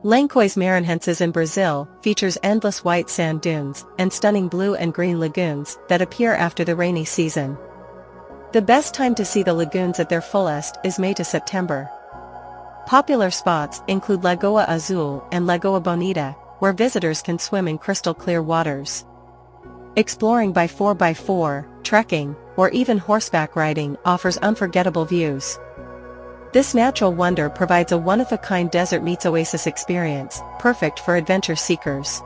Lencois Maranhenses in Brazil features endless white sand dunes and stunning blue and green lagoons that appear after the rainy season. The best time to see the lagoons at their fullest is May to September. Popular spots include Lagoa Azul and Lagoa Bonita, where visitors can swim in crystal-clear waters. Exploring by 4x4, trekking, or even horseback riding offers unforgettable views. This natural wonder provides a one-of-a-kind desert meets oasis experience, perfect for adventure seekers.